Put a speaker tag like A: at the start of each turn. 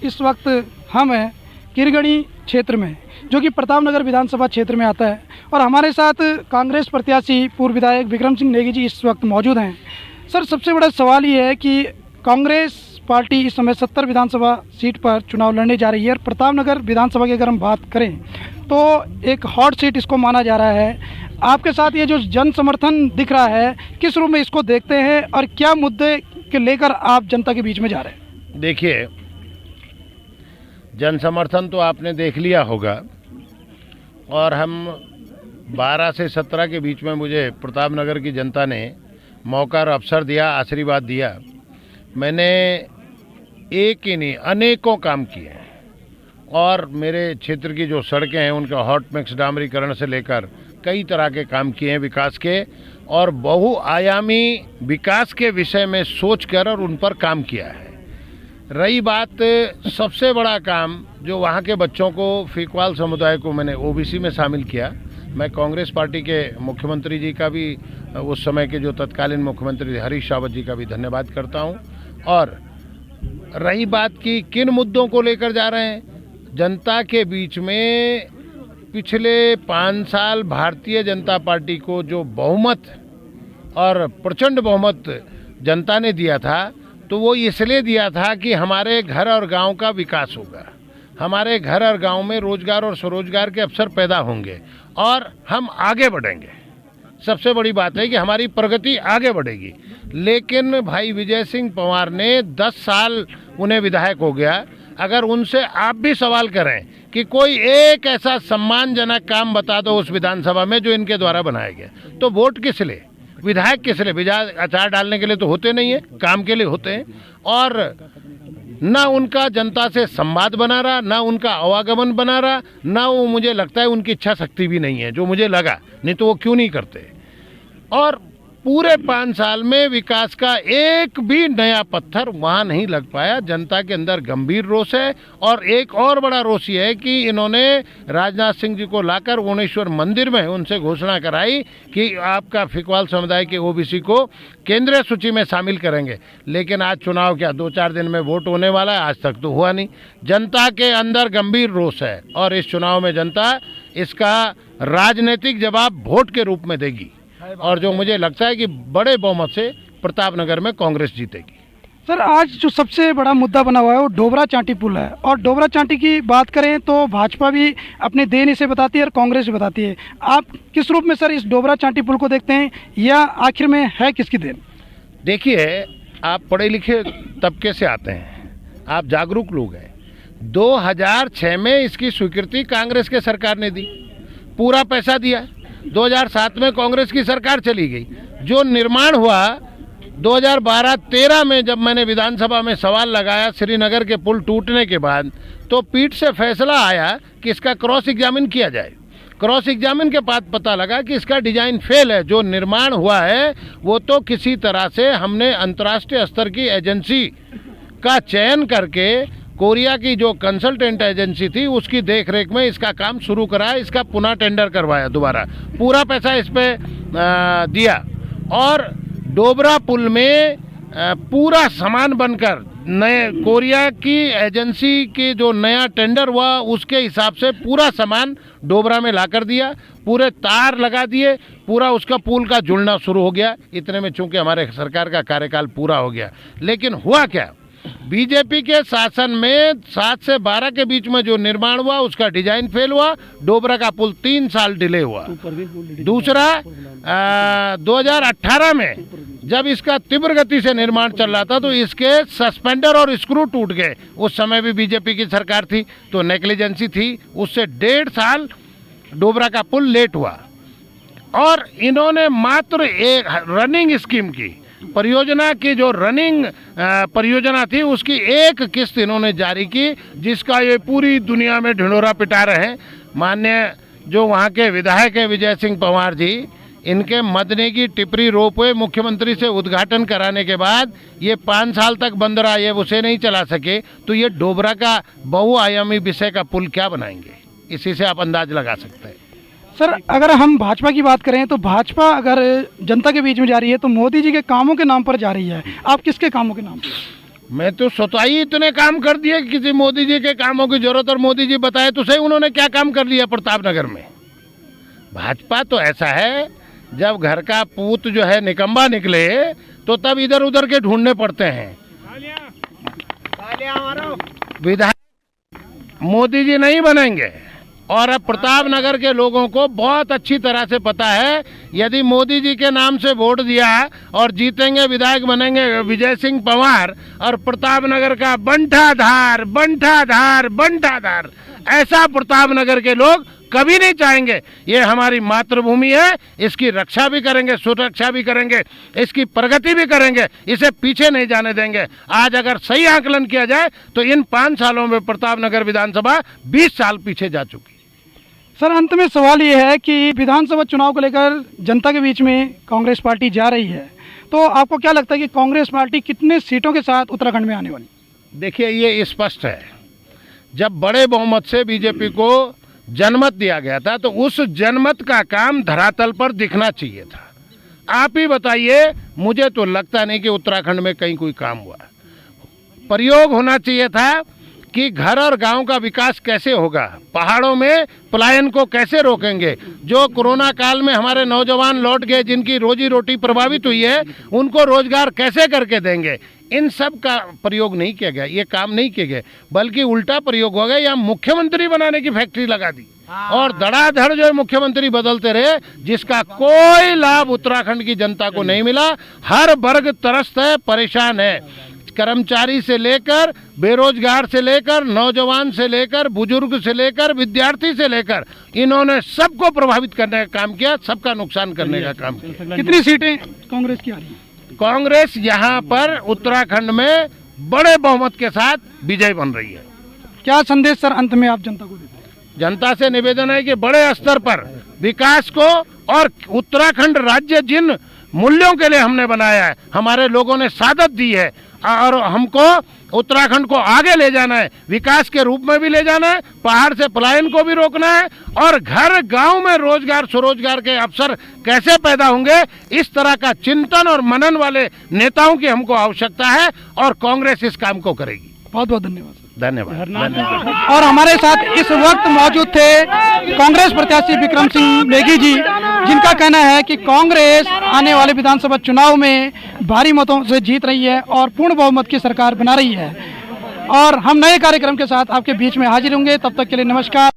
A: इस वक्त हम हैं किरगणी क्षेत्र में, जो कि प्रतापनगर विधानसभा क्षेत्र में आता है, और हमारे साथ कांग्रेस प्रत्याशी पूर्व विधायक विक्रम सिंह नेगी जी इस वक्त मौजूद हैं। सर, सबसे बड़ा सवाल ये है कि कांग्रेस पार्टी इस समय 70 विधानसभा सीट पर चुनाव लड़ने जा रही है, और प्रतापनगर विधानसभा की अगर हम बात करें तो एक हॉट सीट इसको माना जा रहा है। आपके साथ ये जो जन समर्थन दिख रहा है, किस रूप में इसको देखते हैं और क्या मुद्दे के लेकर आप जनता के बीच में जा रहे हैं?
B: देखिए, जन समर्थन तो आपने देख लिया होगा, और हम 12 से 17 के बीच में मुझे प्रतापनगर की जनता ने मौका और अवसर दिया, आशीर्वाद दिया। मैंने एक ही नहीं अनेकों काम किए हैं, और मेरे क्षेत्र की जो सड़कें हैं उनका हॉट मिक्स डामरीकरण से लेकर कई तरह के काम किए हैं विकास के, और बहुआयामी विकास के विषय में सोचकर और उन पर काम किया है। रही बात सबसे बड़ा काम, जो वहाँ के बच्चों को, फीकवाल समुदाय को मैंने ओबीसी में शामिल किया। मैं कांग्रेस पार्टी के मुख्यमंत्री जी का भी, उस समय के जो तत्कालीन मुख्यमंत्री हरीश रावत जी का भी धन्यवाद करता हूँ। और रही बात कि किन मुद्दों को लेकर जा रहे हैं, जनता के बीच में पिछले 5 साल भारतीय जनता पार्टी को जो बहुमत और प्रचंड बहुमत जनता ने दिया था, तो वो इसलिए दिया था कि हमारे घर और गांव का विकास होगा, हमारे घर और गांव में रोजगार और स्वरोजगार के अवसर पैदा होंगे और हम आगे बढ़ेंगे। सबसे बड़ी बात है कि हमारी प्रगति आगे बढ़ेगी। लेकिन भाई विजय सिंह पंवार ने 10 साल उन्हें विधायक हो गया, अगर उनसे आप भी सवाल करें कि कोई एक ऐसा सम्मानजनक काम बता दो उस विधानसभा में जो इनके द्वारा बनाया गया, तो वोट किस लिए, विधायक किस लिए? विधायक अचार डालने के लिए तो होते नहीं है, काम के लिए होते हैं। और ना उनका जनता से संवाद बना रहा, ना उनका आवागमन बना रहा, ना वो, मुझे लगता है उनकी इच्छा शक्ति भी नहीं है, जो मुझे लगा, नहीं तो वो क्यों नहीं करते। और पूरे 5 साल में विकास का एक भी नया पत्थर वहाँ नहीं लग पाया। जनता के अंदर गंभीर रोष है, और एक और बड़ा रोष ये है कि इन्होंने राजनाथ सिंह जी को लाकर भुवनेश्वर मंदिर में उनसे घोषणा कराई कि आपका फिकवाल समुदाय के ओबीसी को केंद्रीय सूची में शामिल करेंगे। लेकिन आज चुनाव क्या 2-4 दिन में वोट होने वाला है, आज तक तो हुआ नहीं। जनता के अंदर गंभीर रोष है, और इस चुनाव में जनता इसका राजनीतिक जवाब वोट के रूप में देगी, और जो मुझे लगता है कि बड़े बहुमत से प्रतापनगर में कांग्रेस जीतेगी।
A: सर, आज जो सबसे बड़ा मुद्दा बना हुआ है वो डोबरा चांटी पुल है, और डोबरा चांटी की बात करें तो भाजपा भी अपने देन इसे बताती है और कांग्रेस भी बताती है। आप किस रूप में सर इस डोबरा चांटी पुल को देखते हैं, या आखिर में है किसकी देन?
B: देखिए, आप पढ़े लिखे तबके से आते हैं, आप जागरूक लोग हैं। 2006 में इसकी स्वीकृति कांग्रेस के सरकार ने दी, पूरा पैसा दिया। 2007 में कांग्रेस की सरकार चली गई। जो निर्माण हुआ 2012-13 में, जब मैंने विधानसभा में सवाल लगाया श्रीनगर के पुल टूटने के बाद, तो पीठ से फैसला आया कि इसका क्रॉस एग्जामिन किया जाए। क्रॉस एग्जामिन के बाद पता लगा कि इसका डिजाइन फेल है। जो निर्माण हुआ है वो तो किसी तरह से हमने अंतर्राष्ट्रीय स्तर की एजेंसी का चयन करके, कोरिया की जो कंसल्टेंट एजेंसी थी उसकी देखरेख में इसका काम शुरू कराया, इसका पुनः टेंडर करवाया, दोबारा पूरा पैसा इस पे दिया, और डोबरा पुल में पूरा सामान बनकर नए कोरिया की एजेंसी की जो नया टेंडर हुआ उसके हिसाब से पूरा सामान डोबरा में लाकर दिया, पूरे तार लगा दिए, पूरा उसका पुल का जुड़ना शुरू हो गया। इतने में चूंकि हमारे सरकार का कार्यकाल पूरा हो गया। लेकिन हुआ क्या, बीजेपी के शासन में 7 से 12 के बीच में जो निर्माण हुआ उसका डिजाइन फेल हुआ, डोबरा का पुल 3 साल डिले हुआ। दूसरा 2018 में जब इसका तीव्र गति से निर्माण चल रहा था तो इसके सस्पेंडर और स्क्रू टूट गए। उस समय भी बीजेपी की सरकार थी, तो नेग्लिजेंसी थी, उससे 1.5 साल डोबरा का पुल लेट हुआ। और इन्होंने मात्र एक रनिंग स्कीम की, परियोजना की जो रनिंग परियोजना थी उसकी एक किस्त इन्होंने जारी की, जिसका ये पूरी दुनिया में ढिंढोरा पिटा रहे हैं। माननीय जो वहाँ के विधायक हैं विजय सिंह पंवार जी, इनके मदने की टिपरी रोपवे मुख्यमंत्री से उद्घाटन कराने के बाद ये 5 साल तक बंद रहा, ये उसे नहीं चला सके, तो ये डोबरा का बहुआयामी विषय का पुल क्या बनाएंगे, इसी से आप अंदाज लगा सकते हैं।
A: सर, अगर हम भाजपा की बात करें तो भाजपा अगर जनता के बीच में जा रही है तो मोदी जी के कामों के नाम पर जा रही है। आप किसके कामों के नाम पर?
B: मैं तो स्वतः ही इतने काम कर दिए कि किसी मोदी जी के कामों की जरूरत, और मोदी जी बताए तो सही उन्होंने क्या काम कर लिया प्रतापनगर में। भाजपा तो ऐसा है, जब घर का पूत जो है निकम्बा निकले तो तब इधर उधर के ढूंढने पड़ते हैं। विधायक मोदी जी नहीं बनेंगे, और अब प्रतापनगर के लोगों को बहुत अच्छी तरह से पता है, यदि मोदी जी के नाम से वोट दिया और जीतेंगे, विधायक बनेंगे विजय सिंह पंवार, और प्रतापनगर का बंठाधार बंठाधार बंठाधार, ऐसा प्रतापनगर के लोग कभी नहीं चाहेंगे। ये हमारी मातृभूमि है, इसकी रक्षा भी करेंगे, सुरक्षा भी करेंगे, इसकी प्रगति भी करेंगे, इसे पीछे नहीं जाने देंगे। आज अगर सही आकलन किया जाए तो इन 5 सालों में प्रतापनगर विधानसभा 20 साल पीछे जा चुकी।
A: सर, अंत में सवाल ये है कि विधानसभा चुनाव को लेकर जनता के बीच में कांग्रेस पार्टी जा रही है, तो आपको क्या लगता है कि कांग्रेस पार्टी कितने सीटों के साथ उत्तराखंड में आने वाली?
B: देखिए, ये स्पष्ट है, जब बड़े बहुमत से बीजेपी को जनमत दिया गया था तो उस जनमत का काम धरातल पर दिखना चाहिए था। आप ही बताइए, मुझे तो लगता नहीं कि उत्तराखंड में कहीं कोई काम हुआ। प्रयोग होना चाहिए था कि घर और गांव का विकास कैसे होगा, पहाड़ों में पलायन को कैसे रोकेंगे, जो कोरोना काल में हमारे नौजवान लौट गए जिनकी रोजी रोटी प्रभावित हुई है, उनको रोजगार कैसे करके देंगे, इन सब का प्रयोग नहीं किया गया, ये काम नहीं किए गए, बल्कि उल्टा प्रयोग हो गया। यहाँ मुख्यमंत्री बनाने की फैक्ट्री लगा दी और धड़ाधड़ जो है मुख्यमंत्री बदलते रहे, जिसका कोई लाभ उत्तराखंड की जनता को नहीं मिला। हर वर्ग त्रस्त है, परेशान है, कर्मचारी से लेकर बेरोजगार से लेकर नौजवान से लेकर बुजुर्ग से लेकर विद्यार्थी से लेकर, इन्होंने सबको प्रभावित करने का काम किया, सबका नुकसान करने का काम किया।
A: कितनी सीटें कांग्रेस की आ रही है?
B: कांग्रेस यहाँ पर उत्तराखंड में बड़े बहुमत के साथ विजय बन रही है।
A: क्या संदेश सर अंत में आप जनता को देते हैं?
B: जनता से निवेदन है कि बड़े स्तर पर विकास को, और उत्तराखंड राज्य जिन मूल्यों के लिए हमने बनाया है, हमारे लोगों ने सादत दी है, और हमको उत्तराखंड को आगे ले जाना है, विकास के रूप में भी ले जाना है, पहाड़ से पलायन को भी रोकना है, और घर गांव में रोजगार स्वरोजगार के अवसर कैसे पैदा होंगे, इस तरह का चिंतन और मनन वाले नेताओं की हमको आवश्यकता है, और कांग्रेस इस काम को करेगी।
A: बहुत बहुत धन्यवाद।
B: धन्यवाद।
A: और हमारे साथ इस वक्त मौजूद थे कांग्रेस प्रत्याशी विक्रम सिंह नेगी जी, जिनका कहना है कि कांग्रेस आने वाले विधानसभा चुनाव में भारी मतों से जीत रही है और पूर्ण बहुमत की सरकार बना रही है। और हम नए कार्यक्रम के साथ आपके बीच में हाजिर होंगे, तब तक के लिए नमस्कार।